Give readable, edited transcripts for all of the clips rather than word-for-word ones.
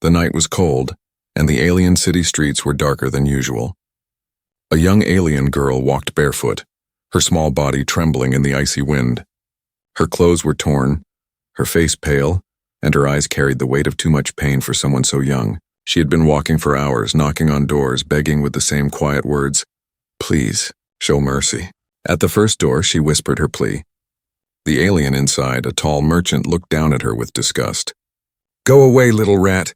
The night was cold, and the alien city streets were darker than usual. A young alien girl walked barefoot, her small body trembling in the icy wind. Her clothes were torn, her face pale, and her eyes carried the weight of too much pain for someone so young. She had been walking for hours, knocking on doors, begging with the same quiet words, "Please, show mercy." At the first door, she whispered her plea. The alien inside, a tall merchant, looked down at her with disgust. "Go away, little rat.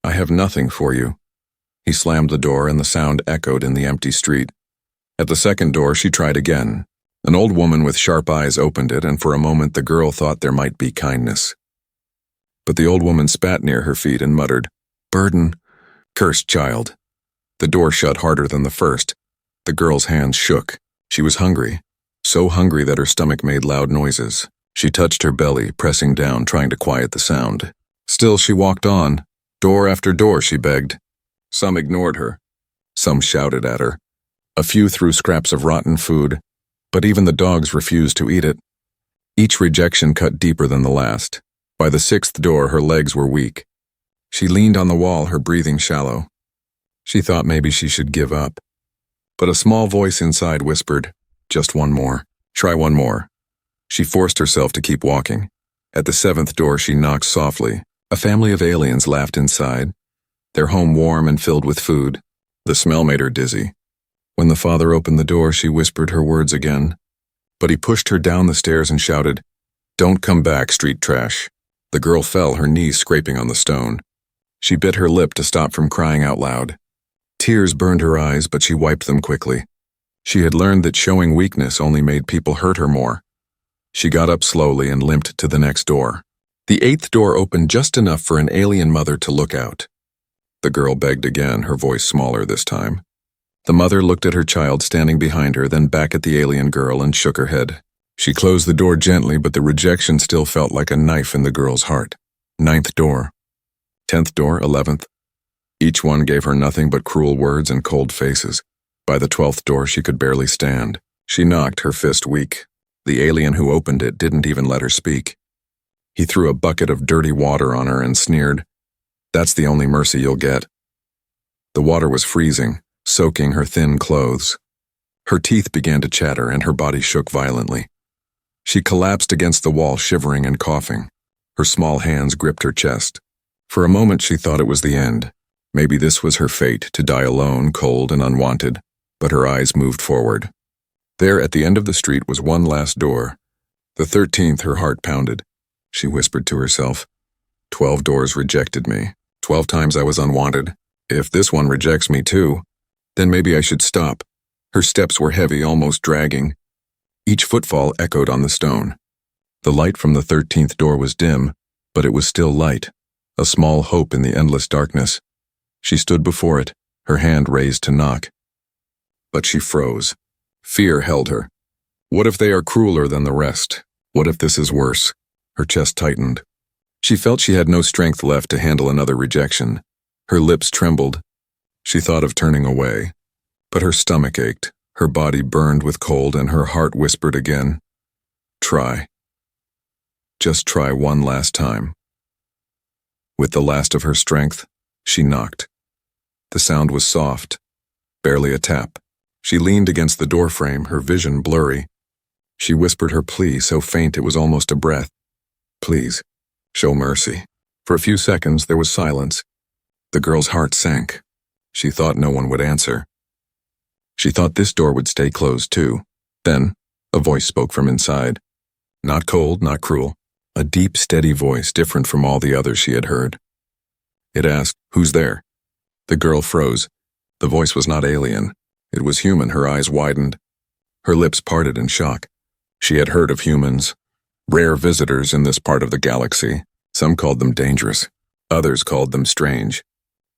I have nothing for you." He slammed the door, and the sound echoed in the empty street. At the second door, she tried again. An old woman with sharp eyes opened it, and for a moment the girl thought there might be kindness. But the old woman spat near her feet and muttered, "Burden, cursed child." The door shut harder than the first. The girl's hands shook. She was hungry, so hungry that her stomach made loud noises. She touched her belly, pressing down, trying to quiet the sound. Still, she walked on. Door after door, she begged. Some ignored her. Some shouted at her. A few threw scraps of rotten food, but even the dogs refused to eat it. Each rejection cut deeper than the last. By the sixth door, her legs were weak. She leaned on the wall, her breathing shallow. She thought maybe she should give up. But a small voice inside whispered, "Just one more. Try one more." She forced herself to keep walking. At the seventh door, she knocked softly. A family of aliens laughed inside, their home warm and filled with food. The smell made her dizzy. When the father opened the door, she whispered her words again. But he pushed her down the stairs and shouted, "Don't come back, street trash." The girl fell, her knees scraping on the stone. She bit her lip to stop from crying out loud. Tears burned her eyes, but she wiped them quickly. She had learned that showing weakness only made people hurt her more. She got up slowly and limped to the next door. The eighth door opened just enough for an alien mother to look out. The girl begged again, her voice smaller this time. The mother looked at her child standing behind her, then back at the alien girl and shook her head. She closed the door gently, but the rejection still felt like a knife in the girl's heart. Ninth door. 10th door, 11th. Each one gave her nothing but cruel words and cold faces. By the 12th door, she could barely stand. She knocked, her fist weak. The alien who opened it didn't even let her speak. He threw a bucket of dirty water on her and sneered, "That's the only mercy you'll get." The water was freezing, soaking her thin clothes. Her teeth began to chatter and her body shook violently. She collapsed against the wall, shivering and coughing. Her small hands gripped her chest. For a moment she thought it was the end. Maybe this was her fate, to die alone, cold and unwanted, but her eyes moved forward. There at the end of the street was one last door. The 13th, her heart pounded. She whispered to herself, 12 doors rejected me. 12 times I was unwanted. If this one rejects me too, then maybe I should stop. Her steps were heavy, almost dragging. Each footfall echoed on the stone. The light from the 13th door was dim, but it was still light, a small hope in the endless darkness. She stood before it, her hand raised to knock. But she froze. Fear held her. What if they are crueler than the rest? What if this is worse? Her chest tightened. She felt she had no strength left to handle another rejection. Her lips trembled. She thought of turning away, but her stomach ached, her body burned with cold, and her heart whispered again, "Try. Just try one last time." With the last of her strength, she knocked. The sound was soft, barely a tap. She leaned against the doorframe, her vision blurry. She whispered her plea, so faint it was almost a breath. "Please, show mercy." For a few seconds there was silence. The girl's heart sank. She thought no one would answer. She thought this door would stay closed too. Then, a voice spoke from inside. Not cold, not cruel. A deep, steady voice, different from all the others she had heard. It asked, "Who's there?" The girl froze. The voice was not alien. It was human. Her eyes widened. Her lips parted in shock. She had heard of humans, rare visitors in this part of the galaxy. Some called them dangerous. Others called them strange.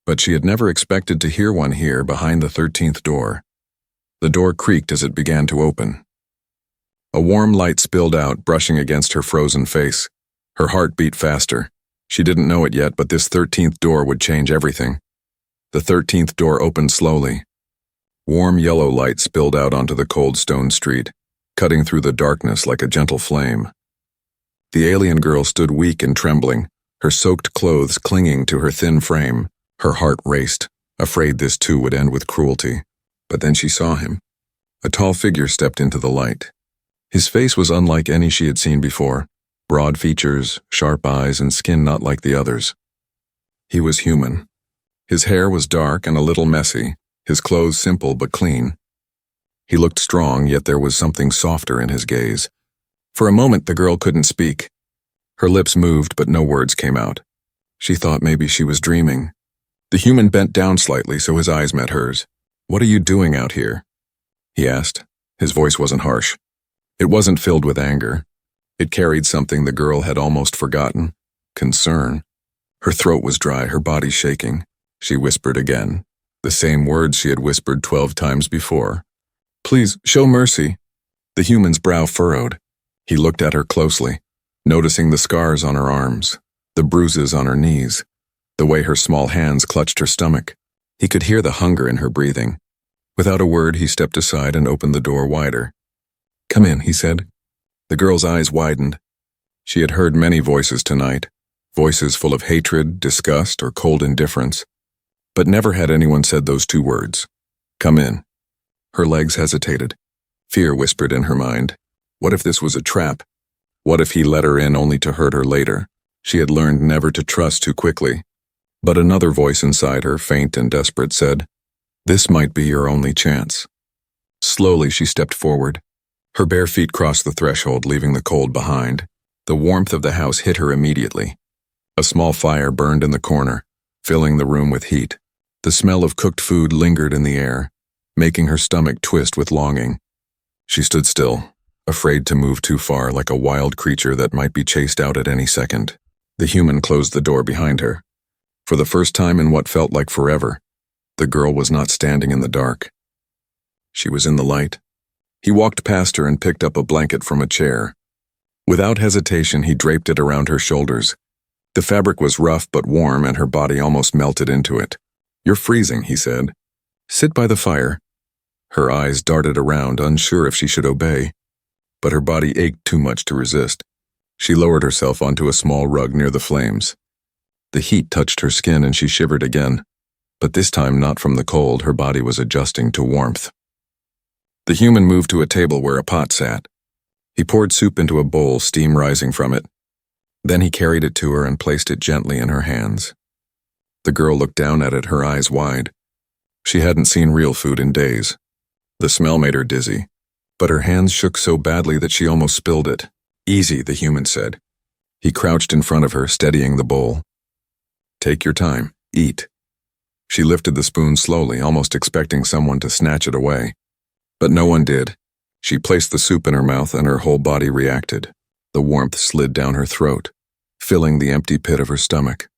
But she had never expected to hear one here behind the 13th door. The door creaked as it began to open. A warm light spilled out, brushing against her frozen face. Her heart beat faster. She didn't know it yet, but this 13th door would change everything. The 13th door opened slowly. Warm yellow light spilled out onto the cold stone street, cutting through the darkness like a gentle flame. The alien girl stood weak and trembling, her soaked clothes clinging to her thin frame. Her heart raced, afraid this too would end with cruelty. But then she saw him. A tall figure stepped into the light. His face was unlike any she had seen before. Broad features, sharp eyes, and skin not like the others. He was human. His hair was dark and a little messy, his clothes simple but clean. He looked strong, yet there was something softer in his gaze. For a moment the girl couldn't speak. Her lips moved, but no words came out. She thought maybe she was dreaming. The human bent down slightly so his eyes met hers. "What are you doing out here?" he asked. His voice wasn't harsh. It wasn't filled with anger. It carried something the girl had almost forgotten. Concern. Her throat was dry, her body shaking. She whispered again, the same words she had whispered 12 times before. "Please, show mercy." The human's brow furrowed. He looked at her closely, noticing the scars on her arms, the bruises on her knees, the way her small hands clutched her stomach. He could hear the hunger in her breathing. Without a word, he stepped aside and opened the door wider. "Come in," he said. The girl's eyes widened. She had heard many voices tonight, voices full of hatred, disgust, or cold indifference. But never had anyone said those two words. "Come in." Her legs hesitated. Fear whispered in her mind. What if this was a trap? What if he let her in only to hurt her later? She had learned never to trust too quickly. But another voice inside her, faint and desperate, said, "This might be your only chance." Slowly she stepped forward. Her bare feet crossed the threshold, leaving the cold behind. The warmth of the house hit her immediately. A small fire burned in the corner, filling the room with heat. The smell of cooked food lingered in the air, making her stomach twist with longing. She stood still, afraid to move too far, like a wild creature that might be chased out at any second. The human closed the door behind her. For the first time in what felt like forever, the girl was not standing in the dark. She was in the light. He walked past her and picked up a blanket from a chair. Without hesitation, he draped it around her shoulders. The fabric was rough but warm, and her body almost melted into it. "You're freezing," he said. "Sit by the fire." Her eyes darted around, unsure if she should obey. But her body ached too much to resist. She lowered herself onto a small rug near the flames. The heat touched her skin and she shivered again. But this time not from the cold, her body was adjusting to warmth. The human moved to a table where a pot sat. He poured soup into a bowl, steam rising from it. Then he carried it to her and placed it gently in her hands. The girl looked down at it, her eyes wide. She hadn't seen real food in days. The smell made her dizzy, but her hands shook so badly that she almost spilled it. "Easy," the human said. He crouched in front of her, steadying the bowl. "Take your time. Eat." She lifted the spoon slowly, almost expecting someone to snatch it away. But no one did. She placed the soup in her mouth and her whole body reacted. The warmth slid down her throat, filling the empty pit of her stomach.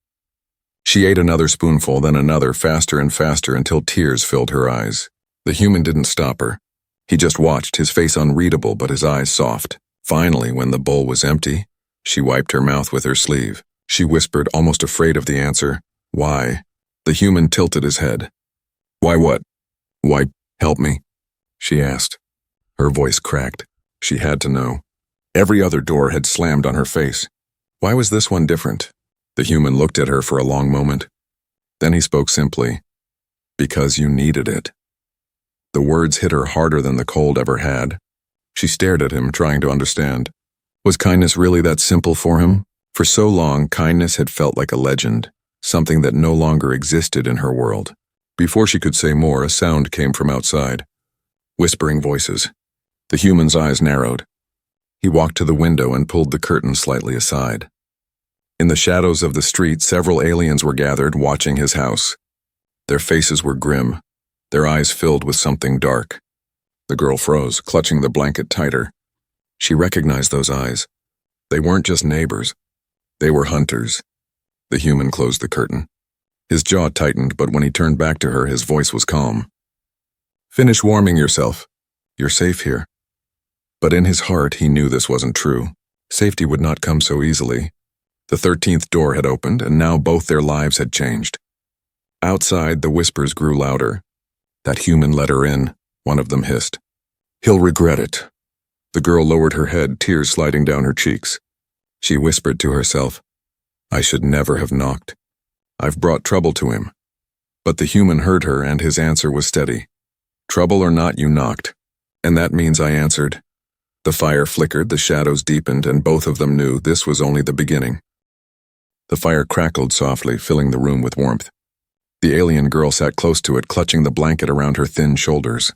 She ate another spoonful, then another, faster and faster, until tears filled her eyes. The human didn't stop her. He just watched, his face unreadable but his eyes soft. Finally, when the bowl was empty, she wiped her mouth with her sleeve. She whispered, almost afraid of the answer, "Why?" The human tilted his head. "Why what?" "Why, help me?" she asked. Her voice cracked. She had to know. Every other door had slammed on her face. Why was this one different? The human looked at her for a long moment. Then he spoke simply, "Because you needed it." The words hit her harder than the cold ever had. She stared at him, trying to understand. Was kindness really that simple for him? For so long, kindness had felt like a legend, something that no longer existed in her world. Before she could say more, a sound came from outside. Whispering voices. The human's eyes narrowed. He walked to the window and pulled the curtain slightly aside. In the shadows of the street, several aliens were gathered, watching his house. Their faces were grim, their eyes filled with something dark. The girl froze, clutching the blanket tighter. She recognized those eyes. They weren't just neighbors. They were hunters. The human closed the curtain. His jaw tightened, but when he turned back to her, his voice was calm. "Finish warming yourself. You're safe here." But in his heart, he knew this wasn't true. Safety would not come so easily. The 13th door had opened, and now both their lives had changed. Outside, the whispers grew louder. "That human let her in," one of them hissed. "He'll regret it." The girl lowered her head, tears sliding down her cheeks. She whispered to herself, I should never have knocked. I've brought trouble to him. But the human heard her, and his answer was steady. Trouble or not, you knocked. And that means I answered. The fire flickered, the shadows deepened, and both of them knew this was only the beginning. The fire crackled softly, filling the room with warmth. The alien girl sat close to it, clutching the blanket around her thin shoulders.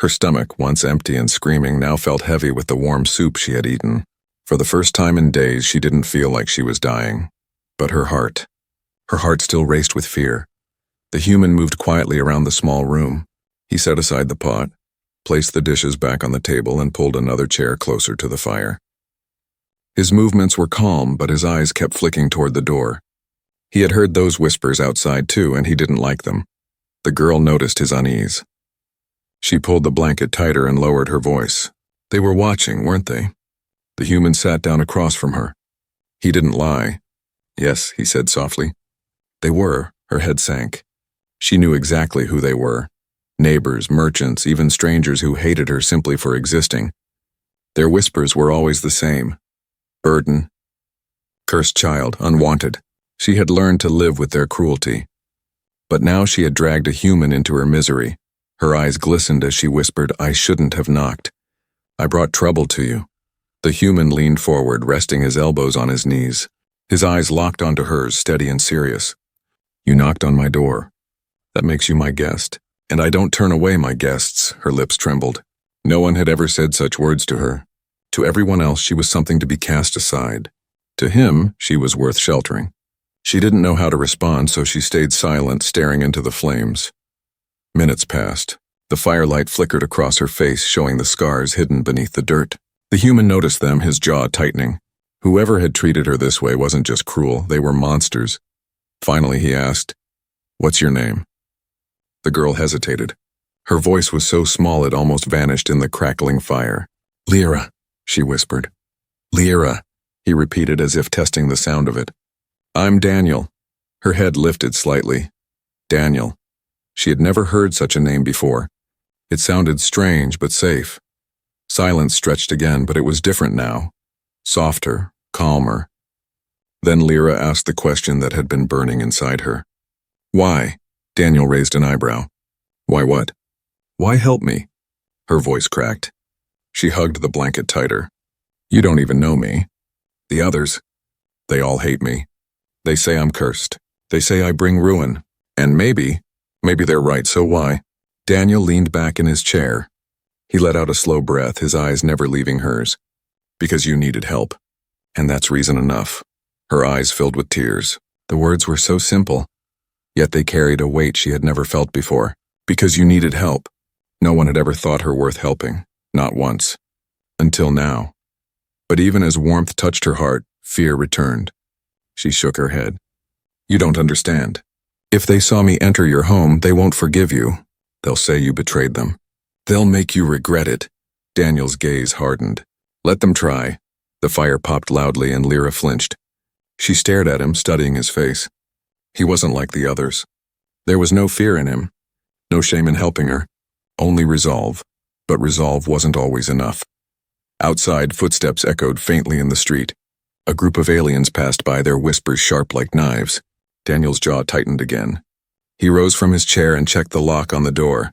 Her stomach, once empty and screaming, now felt heavy with the warm soup she had eaten. For the first time in days, she didn't feel like she was dying. But her heart still raced with fear. The human moved quietly around the small room. He set aside the pot, placed the dishes back on the table, and pulled another chair closer to the fire. His movements were calm, but his eyes kept flicking toward the door. He had heard those whispers outside too, and he didn't like them. The girl noticed his unease. She pulled the blanket tighter and lowered her voice. They were watching, weren't they? The human sat down across from her. He didn't lie. Yes, he said softly. They were. Her head sank. She knew exactly who they were. Neighbors, merchants, even strangers who hated her simply for existing. Their whispers were always the same. Burden. Cursed child, unwanted. She had learned to live with their cruelty. But now she had dragged a human into her misery. Her eyes glistened as she whispered, I shouldn't have knocked. I brought trouble to you. The human leaned forward, resting his elbows on his knees. His eyes locked onto hers, steady and serious. You knocked on my door. That makes you my guest. And I don't turn away my guests, her lips trembled. No one had ever said such words to her. To everyone else, she was something to be cast aside. To him, she was worth sheltering. She didn't know how to respond, so she stayed silent, staring into the flames. Minutes passed. The firelight flickered across her face, showing the scars hidden beneath the dirt. The human noticed them, his jaw tightening. Whoever had treated her this way wasn't just cruel, they were monsters. Finally, he asked, What's your name? The girl hesitated. Her voice was so small it almost vanished in the crackling fire. Lyra, she whispered. Lyra, he repeated as if testing the sound of it. I'm Daniel. Her head lifted slightly. Daniel. She had never heard such a name before. It sounded strange but safe. Silence stretched again, but it was different now. Softer, calmer. Then Lyra asked the question that had been burning inside her. Why? Daniel raised an eyebrow. Why what? Why help me? Her voice cracked. She hugged the blanket tighter. You don't even know me. The others, they all hate me. They say I'm cursed. They say I bring ruin. And maybe they're right, so why? Daniel leaned back in his chair. He let out a slow breath, his eyes never leaving hers. Because you needed help. And that's reason enough. Her eyes filled with tears. The words were so simple, yet they carried a weight she had never felt before. Because you needed help. No one had ever thought her worth helping. Not once. Until now. But even as warmth touched her heart, fear returned. She shook her head. You don't understand. If they saw me enter your home, they won't forgive you. They'll say you betrayed them. They'll make you regret it. Daniel's gaze hardened. Let them try. The fire popped loudly and Lyra flinched. She stared at him, studying his face. He wasn't like the others. There was no fear in him. No shame in helping her. Only resolve. But resolve wasn't always enough. Outside, footsteps echoed faintly in the street. A group of aliens passed by, their whispers sharp like knives. Daniel's jaw tightened again. He rose from his chair and checked the lock on the door.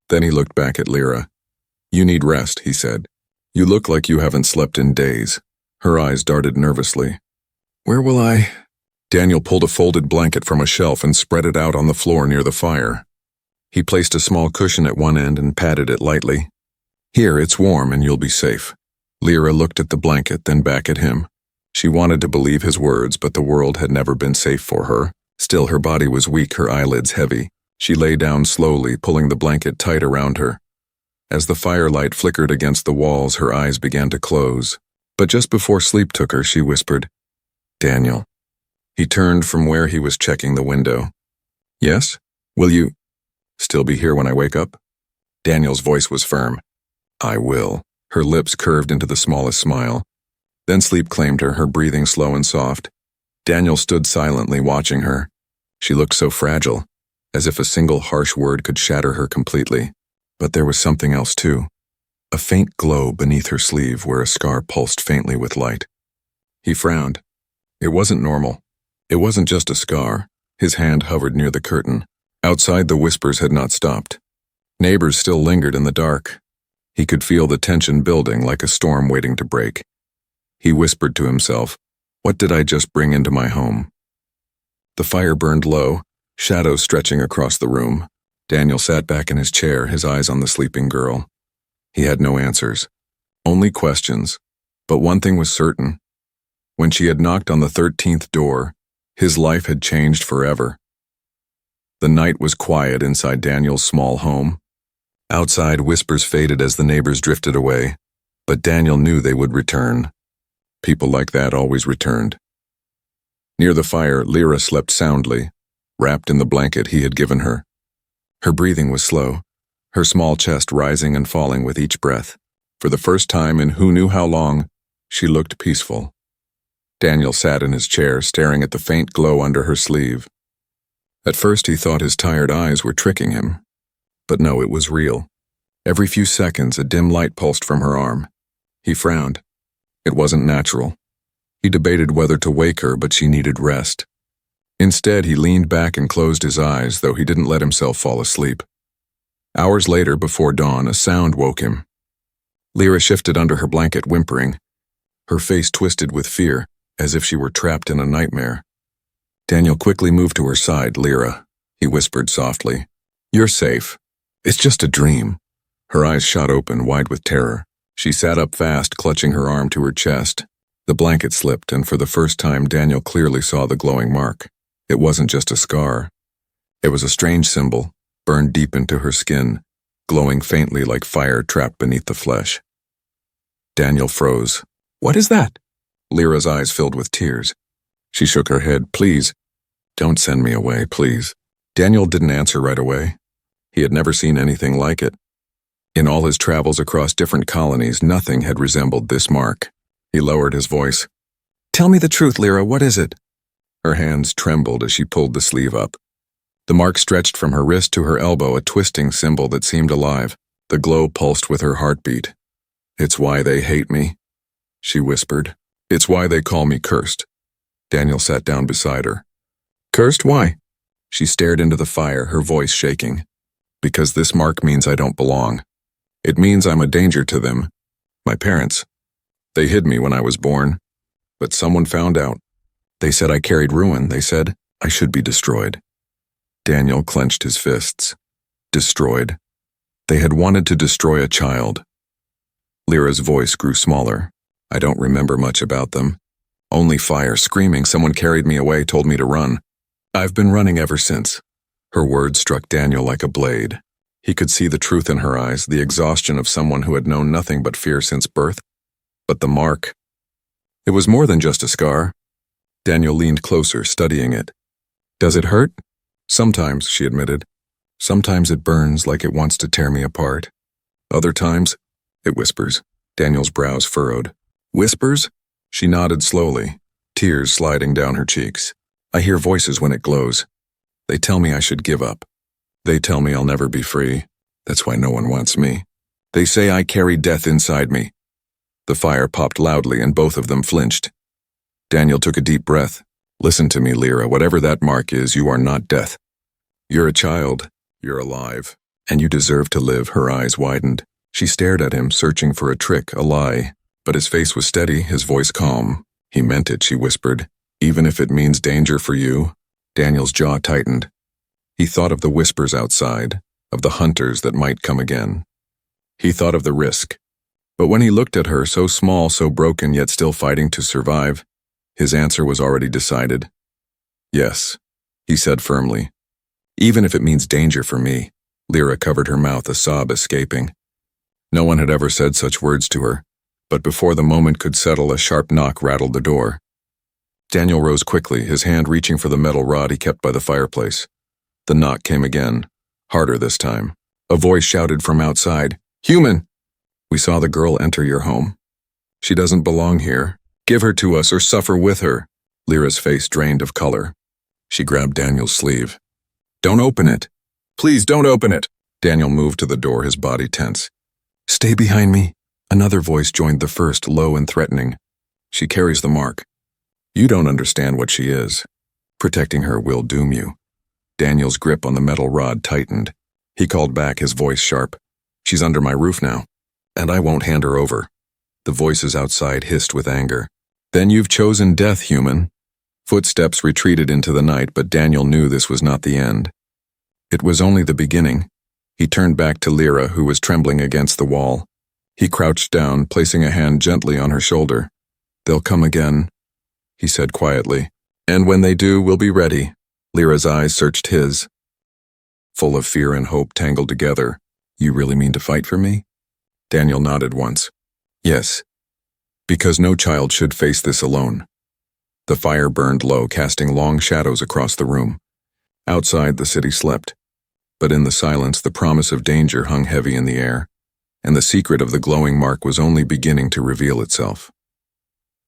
Then he looked back at Lyra. You need rest, he said. You look like you haven't slept in days. Her eyes darted nervously. Where will I? Daniel pulled a folded blanket from a shelf and spread it out on the floor near the fire. He placed a small cushion at one end and patted it lightly. Here, it's warm and you'll be safe. Lyra looked at the blanket, then back at him. She wanted to believe his words, but the world had never been safe for her. Still, her body was weak, her eyelids heavy. She lay down slowly, pulling the blanket tight around her. As the firelight flickered against the walls, her eyes began to close. But just before sleep took her, she whispered, Daniel. He turned from where he was checking the window. Yes? Will you still be here when I wake up? Daniel's voice was firm. I will. Her lips curved into the smallest smile. Then sleep claimed her, her breathing slow and soft. Daniel stood silently watching her. She looked so fragile, as if a single harsh word could shatter her completely. But there was something else too. A faint glow beneath her sleeve where a scar pulsed faintly with light. He frowned. It wasn't normal. It wasn't just a scar. His hand hovered near the curtain. Outside, the whispers had not stopped. Neighbors still lingered in the dark. He could feel the tension building like a storm waiting to break. He whispered to himself, "What did I just bring into my home?" The fire burned low, shadows stretching across the room. Daniel sat back in his chair, his eyes on the sleeping girl. He had no answers, only questions. But one thing was certain. When she had knocked on the 13th door, his life had changed forever. The night was quiet inside Daniel's small home. Outside, whispers faded as the neighbors drifted away, but Daniel knew they would return. People like that always returned. Near the fire, Lyra slept soundly, wrapped in the blanket he had given her. Her breathing was slow, her small chest rising and falling with each breath. For the first time in who knew how long, she looked peaceful. Daniel sat in his chair, staring at the faint glow under her sleeve. At first he thought his tired eyes were tricking him. But no, it was real. Every few seconds, a dim light pulsed from her arm. He frowned. It wasn't natural. He debated whether to wake her, but she needed rest. Instead, he leaned back and closed his eyes, though he didn't let himself fall asleep. Hours later, before dawn, a sound woke him. Lyra shifted under her blanket, whimpering. Her face twisted with fear, as if she were trapped in a nightmare. Daniel quickly moved to her side. "Lyra," he whispered softly. "You're safe. It's just a dream." Her eyes shot open, wide with terror. She sat up fast, clutching her arm to her chest. The blanket slipped, and for the first time Daniel clearly saw the glowing mark. It wasn't just a scar. It was a strange symbol, burned deep into her skin, glowing faintly like fire trapped beneath the flesh. Daniel froze. "What is that?" Lyra's eyes filled with tears. She shook her head. "Please, don't send me away, please." Daniel didn't answer right away. He had never seen anything like it. In all his travels across different colonies, nothing had resembled this mark. He lowered his voice. "Tell me the truth, Lyra, what is it?" Her hands trembled as she pulled the sleeve up. The mark stretched from her wrist to her elbow, a twisting symbol that seemed alive. The glow pulsed with her heartbeat. "It's why they hate me," she whispered. "It's why they call me cursed." Daniel sat down beside her. "Cursed? Why?" She stared into the fire, her voice shaking. "Because this mark means I don't belong. It means I'm a danger to them. My parents. They hid me when I was born. But someone found out. They said I carried ruin. They said I should be destroyed." Daniel clenched his fists. Destroyed. They had wanted to destroy a child. Lyra's voice grew smaller. "I don't remember much about them. Only fire, screaming. Someone carried me away, told me to run. I've been running ever since." Her words struck Daniel like a blade. He could see the truth in her eyes, the exhaustion of someone who had known nothing but fear since birth. But the mark. It was more than just a scar. Daniel leaned closer, studying it. "Does it hurt?" "Sometimes," she admitted. "Sometimes it burns like it wants to tear me apart. Other times, it whispers." Daniel's brows furrowed. "Whispers?" She nodded slowly, tears sliding down her cheeks. "I hear voices when it glows. They tell me I should give up. They tell me I'll never be free. That's why no one wants me. They say I carry death inside me." The fire popped loudly and both of them flinched. Daniel took a deep breath. "Listen to me, Lyra. Whatever that mark is, you are not death. You're a child. You're alive. And you deserve to live." Her eyes widened. She stared at him, searching for a trick, a lie. But his face was steady, his voice calm. "He meant it," she whispered. "Even if it means danger for you." Daniel's jaw tightened. He thought of the whispers outside, of the hunters that might come again. He thought of the risk. But when he looked at her, so small, so broken, yet still fighting to survive, his answer was already decided. "Yes," he said firmly. "Even if it means danger for me." Lyra covered her mouth, a sob escaping. No one had ever said such words to her, but before the moment could settle, a sharp knock rattled the door. Daniel rose quickly, his hand reaching for the metal rod he kept by the fireplace. The knock came again, harder this time. A voice shouted from outside, "Human! We saw the girl enter your home. She doesn't belong here. Give her to us or suffer with her." Lyra's face drained of color. She grabbed Daniel's sleeve. "Don't open it. Please don't open it." Daniel moved to the door, his body tense. "Stay behind me." Another voice joined the first, low and threatening. "She carries the mark. You don't understand what she is. Protecting her will doom you. Daniel's grip on the metal rod tightened. He called back, his voice sharp. She's under my roof now, and I won't hand her over. The voices outside hissed with anger. Then you've chosen death, human. Footsteps retreated into the night, but Daniel knew this was not the end. It was only the beginning. He turned back to Lyra, who was trembling against the wall. He crouched down, placing a hand gently on her shoulder. They'll come again, he said quietly. And when they do, we'll be ready. Lyra's eyes searched his, full of fear and hope tangled together. You really mean to fight for me? Daniel nodded once. Yes, because no child should face this alone. The fire burned low, casting long shadows across the room. Outside, the city slept. But in the silence, the promise of danger hung heavy in the air, and the secret of the glowing mark was only beginning to reveal itself.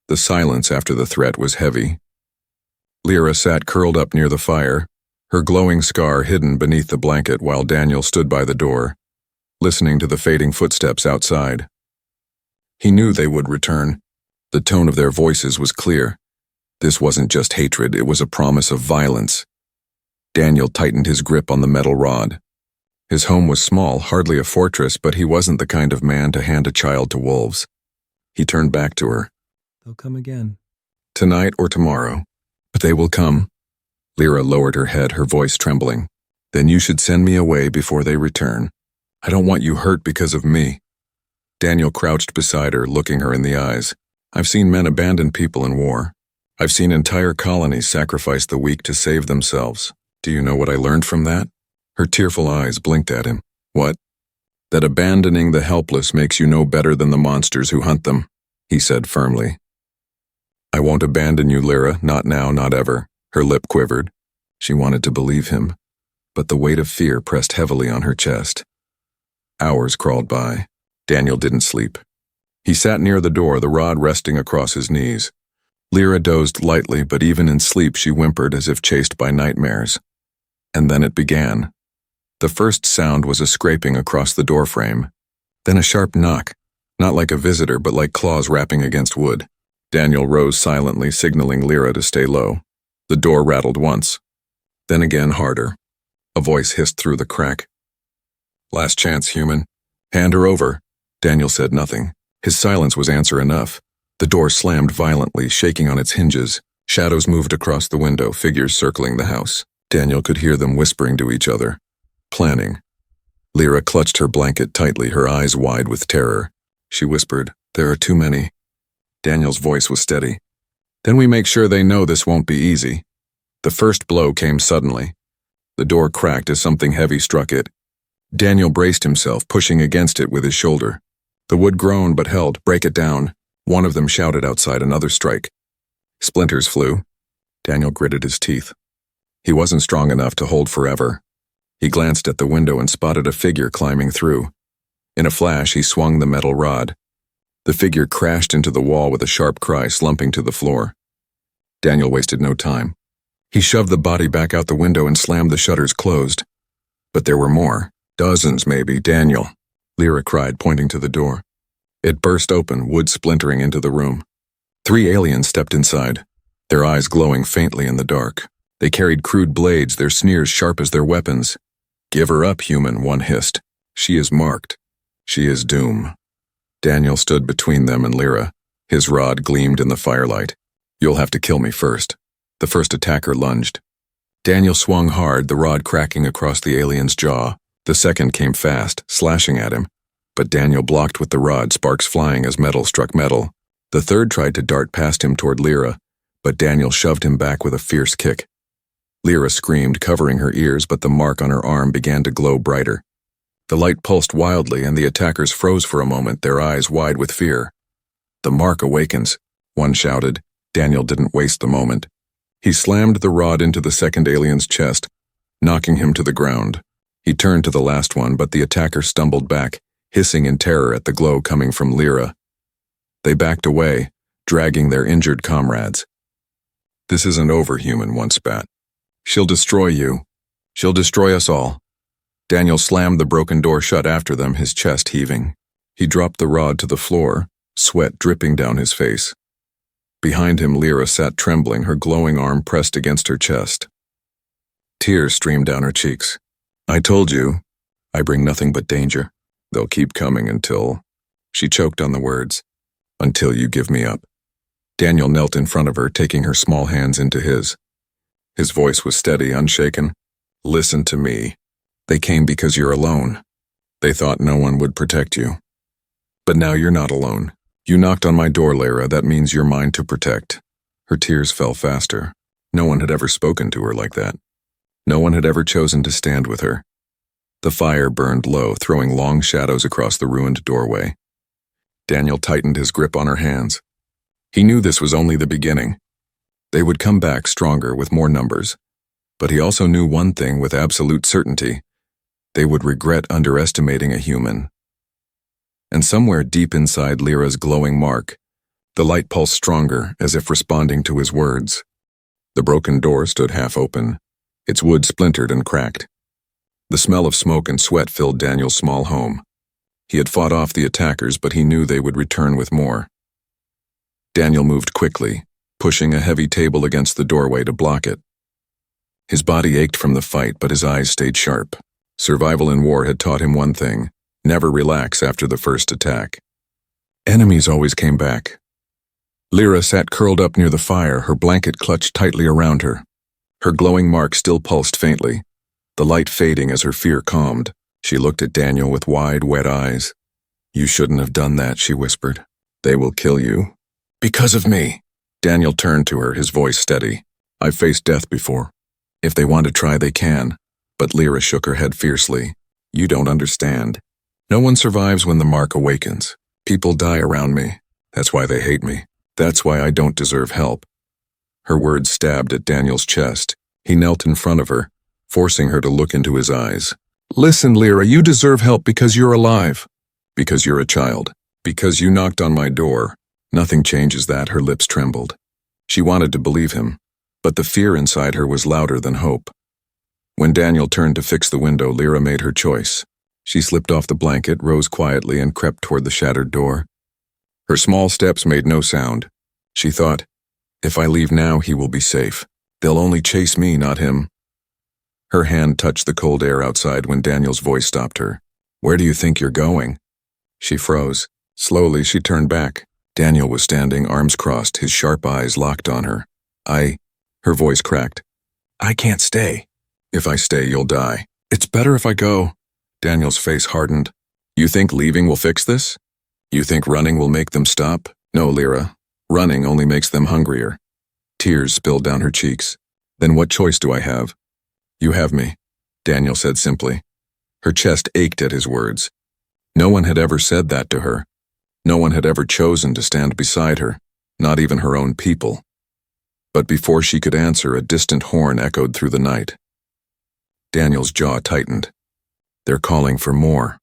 The silence after the threat was heavy. Lyra sat curled up near the fire, her glowing scar hidden beneath the blanket, while Daniel stood by the door, listening to the fading footsteps outside. He knew they would return. The tone of their voices was clear. This wasn't just hatred, it was a promise of violence. Daniel tightened his grip on the metal rod. His home was small, hardly a fortress, but he wasn't the kind of man to hand a child to wolves. He turned back to her. They'll come again. Tonight or tomorrow. But they will come. Lyra lowered her head, her voice trembling. Then you should send me away before they return. I don't want you hurt because of me. Daniel crouched beside her, looking her in the eyes. I've seen men abandon people in war. I've seen entire colonies sacrifice the weak to save themselves. Do you know what I learned from that? Her tearful eyes blinked at him. What? That abandoning the helpless makes you no better than the monsters who hunt them, he said firmly. I won't abandon you, Lyra, not now, not ever. Her lip quivered. She wanted to believe him, but the weight of fear pressed heavily on her chest. Hours crawled by. Daniel didn't sleep. He sat near the door, the rod resting across his knees. Lyra dozed lightly, but even in sleep she whimpered as if chased by nightmares. And then it began. The first sound was a scraping across the doorframe, then a sharp knock, not like a visitor but like claws rapping against wood. Daniel rose silently, signaling Lyra to stay low. The door rattled once, then again harder. A voice hissed through the crack. Last chance, human. Hand her over. Daniel said nothing. His silence was answer enough. The door slammed violently, shaking on its hinges. Shadows moved across the window, figures circling the house. Daniel could hear them whispering to each other, planning. Lyra clutched her blanket tightly, her eyes wide with terror. She whispered, There are too many. Daniel's voice was steady. Then we make sure they know this won't be easy. The first blow came suddenly. The door cracked as something heavy struck it. Daniel braced himself, pushing against it with his shoulder. The wood groaned but held. Break it down. One of them shouted outside. Another strike. Splinters flew. Daniel gritted his teeth. He wasn't strong enough to hold forever. He glanced at the window and spotted a figure climbing through. In a flash, he swung the metal rod. The figure crashed into the wall with a sharp cry, slumping to the floor. Daniel wasted no time. He shoved the body back out the window and slammed the shutters closed. But there were more. Dozens, maybe. Daniel, Lyra cried, pointing to the door. It burst open, wood splintering into the room. 3 aliens stepped inside, their eyes glowing faintly in the dark. They carried crude blades, their sneers sharp as their weapons. Give her up, human, one hissed. She is marked. She is doom. Daniel stood between them and Lyra. His rod gleamed in the firelight. You'll have to kill me first. The first attacker lunged. Daniel swung hard, the rod cracking across the alien's jaw. The second came fast, slashing at him. But Daniel blocked with the rod, sparks flying as metal struck metal. The third tried to dart past him toward Lyra, but Daniel shoved him back with a fierce kick. Lyra screamed, covering her ears, but the mark on her arm began to glow brighter. The light pulsed wildly, and the attackers froze for a moment, their eyes wide with fear. The mark awakens, one shouted. Daniel didn't waste the moment. He slammed the rod into the second alien's chest, knocking him to the ground. He turned to the last one, but the attacker stumbled back, hissing in terror at the glow coming from Lyra. They backed away, dragging their injured comrades. This isn't over, human, one spat. She'll destroy you. She'll destroy us all. Daniel slammed the broken door shut after them, his chest heaving. He dropped the rod to the floor, sweat dripping down his face. Behind him, Lyra sat trembling, her glowing arm pressed against her chest. Tears streamed down her cheeks. I told you, I bring nothing but danger. They'll keep coming until... She choked on the words. Until you give me up. Daniel knelt in front of her, taking her small hands into his. His voice was steady, unshaken. Listen to me. They came because you're alone. They thought no one would protect you. But now you're not alone. You knocked on my door, Lyra. That means you're mine to protect. Her tears fell faster. No one had ever spoken to her like that. No one had ever chosen to stand with her. The fire burned low, throwing long shadows across the ruined doorway. Daniel tightened his grip on her hands. He knew this was only the beginning. They would come back stronger with more numbers. But he also knew one thing with absolute certainty. They would regret underestimating a human. And somewhere deep inside Lyra's glowing mark, the light pulsed stronger, as if responding to his words. The broken door stood half open, its wood splintered and cracked. The smell of smoke and sweat filled Daniel's small home. He had fought off the attackers, but he knew they would return with more. Daniel moved quickly, pushing a heavy table against the doorway to block it. His body ached from the fight, but his eyes stayed sharp. Survival in war had taught him one thing: never relax after the first attack. Enemies always came back. Lyra sat curled up near the fire, her blanket clutched tightly around her. Her glowing mark still pulsed faintly, the light fading as her fear calmed. She looked at Daniel with wide, wet eyes. You shouldn't have done that, she whispered. They will kill you. Because of me. Daniel turned to her, his voice steady. I've faced death before. If they want to try, they can. But Lyra shook her head fiercely. You don't understand. No one survives when the mark awakens. People die around me. That's why they hate me. That's why I don't deserve help. Her words stabbed at Daniel's chest. He knelt in front of her, forcing her to look into his eyes. Listen, Lyra, you deserve help because you're alive. Because you're a child. Because you knocked on my door. Nothing changes that, her lips trembled. She wanted to believe him, but the fear inside her was louder than hope. When Daniel turned to fix the window, Lyra made her choice. She slipped off the blanket, rose quietly, and crept toward the shattered door. Her small steps made no sound. She thought, if I leave now, he will be safe. They'll only chase me, not him. Her hand touched the cold air outside when Daniel's voice stopped her. Where do you think you're going? She froze. Slowly, she turned back. Daniel was standing, arms crossed, his sharp eyes locked on her. Her voice cracked. I can't stay. If I stay, you'll die. It's better if I go. Daniel's face hardened. You think leaving will fix this? You think running will make them stop? No, Lyra. Running only makes them hungrier. Tears spilled down her cheeks. Then what choice do I have? You have me, Daniel said simply. Her chest ached at his words. No one had ever said that to her. No one had ever chosen to stand beside her, not even her own people. But before she could answer, a distant horn echoed through the night. Daniel's jaw tightened. They're calling for more.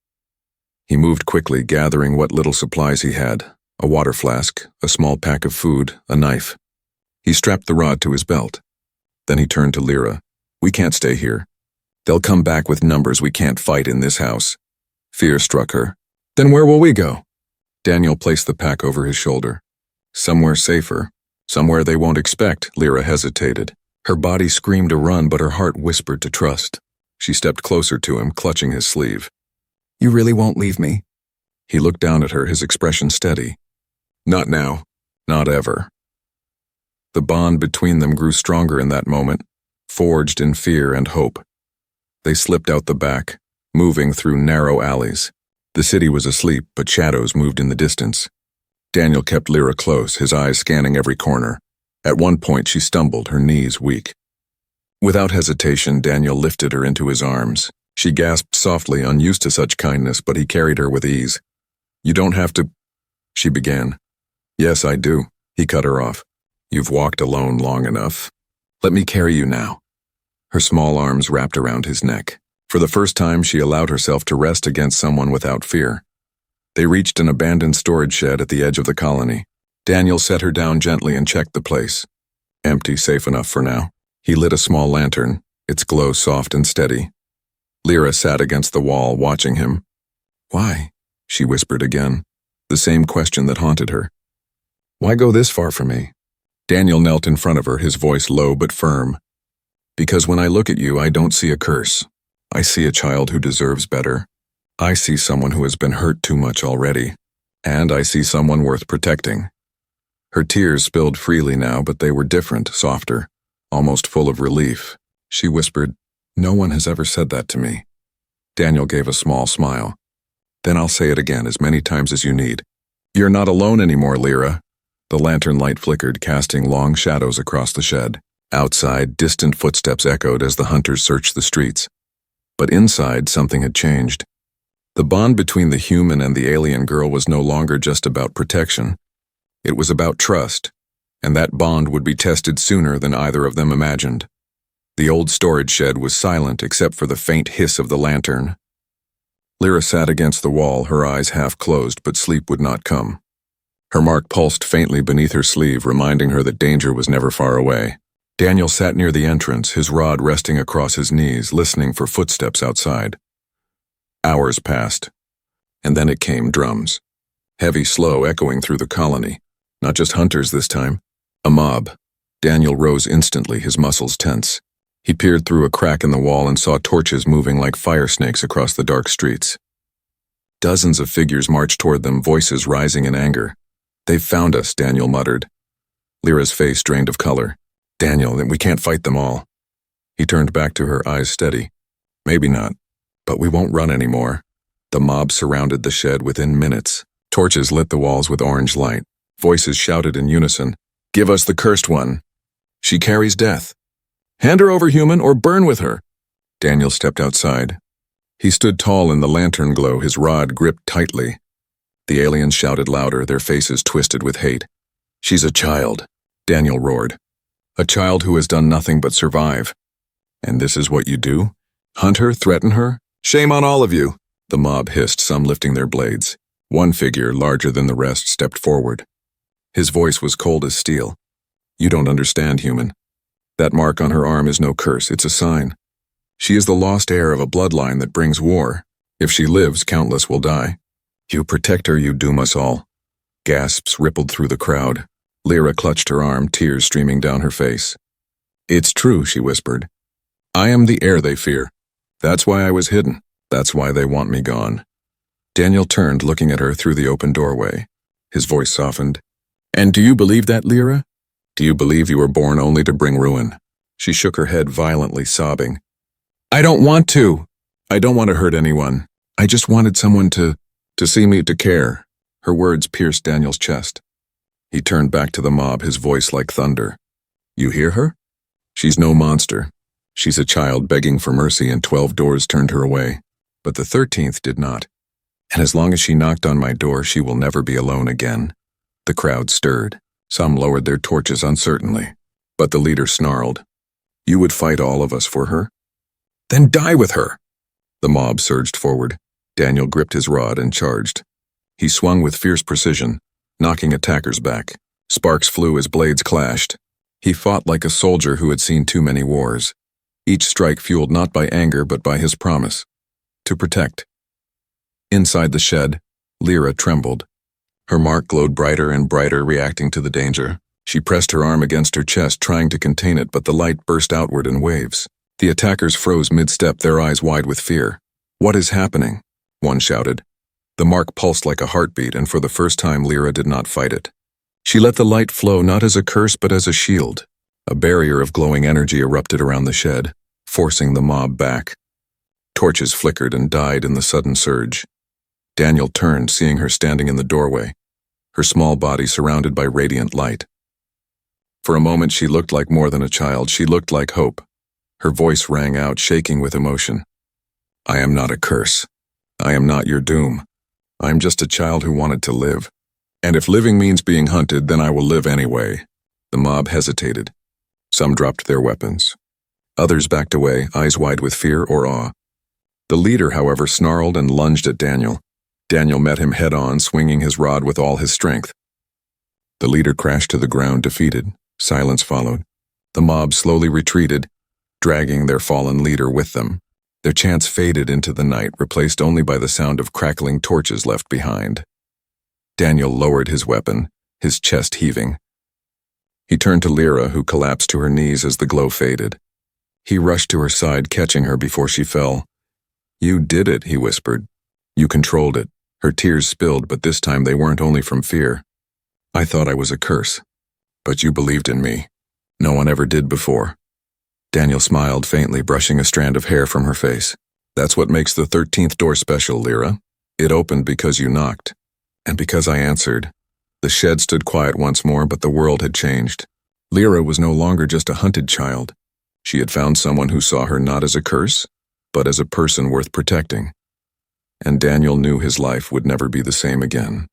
He moved quickly, gathering what little supplies he had: a water flask, a small pack of food, a knife. He strapped the rod to his belt. Then he turned to Lyra. We can't stay here. They'll come back with numbers we can't fight in this house. Fear struck her. Then where will we go? Daniel placed the pack over his shoulder. Somewhere safer. Somewhere they won't expect. Lyra hesitated. Her body screamed to run, but her heart whispered to trust. She stepped closer to him, clutching his sleeve. You really won't leave me? He looked down at her, his expression steady. Not now. Not ever. The bond between them grew stronger in that moment, forged in fear and hope. They slipped out the back, moving through narrow alleys. The city was asleep, but shadows moved in the distance. Daniel kept Lyra close, his eyes scanning every corner. At one point she stumbled, her knees weak. Without hesitation, Daniel lifted her into his arms. She gasped softly, unused to such kindness, but he carried her with ease. You don't have to... She began. Yes, I do. He cut her off. You've walked alone long enough. Let me carry you now. Her small arms wrapped around his neck. For the first time, she allowed herself to rest against someone without fear. They reached an abandoned storage shed at the edge of the colony. Daniel set her down gently and checked the place. Empty, safe enough for now. He lit a small lantern, its glow soft and steady. Lyra sat against the wall, watching him. Why? She whispered again, the same question that haunted her. Why go this far for me? Daniel knelt in front of her, his voice low but firm. Because when I look at you, I don't see a curse. I see a child who deserves better. I see someone who has been hurt too much already. And I see someone worth protecting. Her tears spilled freely now, but they were different, softer, almost full of relief. She whispered, "No one has ever said that to me." Daniel gave a small smile. "Then I'll say it again as many times as you need. You're not alone anymore, Lyra." The lantern light flickered, casting long shadows across the shed. Outside, distant footsteps echoed as the hunters searched the streets. But inside, something had changed. The bond between the human and the alien girl was no longer just about protection. It was about trust, and that bond would be tested sooner than either of them imagined. The old storage shed was silent except for the faint hiss of the lantern. Lyra sat against the wall, her eyes half closed, but sleep would not come. Her mark pulsed faintly beneath her sleeve, reminding her that danger was never far away. Daniel sat near the entrance, his rod resting across his knees, listening for footsteps outside. Hours passed, and then it came, drums. Heavy, slow, echoing through the colony. Not just hunters this time. A mob. Daniel rose instantly, his muscles tense. He peered through a crack in the wall and saw torches moving like fire snakes across the dark streets. Dozens of figures marched toward them, voices rising in anger. "They've found us," Daniel muttered. Lyra's face drained of color. "Daniel, we can't fight them all." He turned back to her, eyes steady. "Maybe not, but we won't run anymore." The mob surrounded the shed within minutes. Torches lit the walls with orange light. Voices shouted in unison, "Give us the cursed one. She carries death. Hand her over, human, or burn with her." Daniel stepped outside. He stood tall in the lantern glow, his rod gripped tightly. The aliens shouted louder, their faces twisted with hate. "She's a child," Daniel roared. "A child who has done nothing but survive. And this is what you do? Hunt her, threaten her? Shame on all of you," the mob hissed, some lifting their blades. One figure, larger than the rest, stepped forward. His voice was cold as steel. "You don't understand, human. That mark on her arm is no curse, it's a sign. She is the lost heir of a bloodline that brings war. If she lives, countless will die. You protect her, you doom us all." Gasps rippled through the crowd. Lyra clutched her arm, tears streaming down her face. "It's true," she whispered. "I am the heir they fear. That's why I was hidden. That's why they want me gone." Daniel turned, looking at her through the open doorway. His voice softened. "And do you believe that, Lyra? Do you believe you were born only to bring ruin?" She shook her head violently, sobbing. "I don't want to. I don't want to hurt anyone. I just wanted someone to see me, to care." Her words pierced Daniel's chest. He turned back to the mob, his voice like thunder. "You hear her? She's no monster. She's a child begging for mercy, and 12 doors turned her away. But the 13th did not. And as long as she knocked on my door, she will never be alone again." The crowd stirred. Some lowered their torches uncertainly. But the leader snarled, "You would fight all of us for her? Then die with her!" The mob surged forward. Daniel gripped his rod and charged. He swung with fierce precision, knocking attackers back. Sparks flew as blades clashed. He fought like a soldier who had seen too many wars. Each strike fueled not by anger but by his promise. To protect. Inside the shed, Lyra trembled. Her mark glowed brighter and brighter, reacting to the danger. She pressed her arm against her chest, trying to contain it, but the light burst outward in waves. The attackers froze mid-step, their eyes wide with fear. "What is happening?" one shouted. The mark pulsed like a heartbeat, and for the first time Lyra did not fight it. She let the light flow not as a curse but as a shield. A barrier of glowing energy erupted around the shed, forcing the mob back. Torches flickered and died in the sudden surge. Daniel turned, seeing her standing in the doorway, her small body surrounded by radiant light. For a moment she looked like more than a child, she looked like hope. Her voice rang out, shaking with emotion. "I am not a curse. I am not your doom. I am just a child who wanted to live. And if living means being hunted, then I will live anyway." The mob hesitated. Some dropped their weapons. Others backed away, eyes wide with fear or awe. The leader, however, snarled and lunged at Daniel. Daniel met him head-on, swinging his rod with all his strength. The leader crashed to the ground, defeated. Silence followed. The mob slowly retreated, dragging their fallen leader with them. Their chants faded into the night, replaced only by the sound of crackling torches left behind. Daniel lowered his weapon, his chest heaving. He turned to Lyra, who collapsed to her knees as the glow faded. He rushed to her side, catching her before she fell. "You did it," he whispered. "You controlled it." Her tears spilled, but this time they weren't only from fear. "I thought I was a curse. But you believed in me. No one ever did before." Daniel smiled faintly, brushing a strand of hair from her face. "That's what makes the 13th door special, Lyra. It opened because you knocked. And because I answered." The shed stood quiet once more, but the world had changed. Lyra was no longer just a hunted child. She had found someone who saw her not as a curse, but as a person worth protecting. And Daniel knew his life would never be the same again.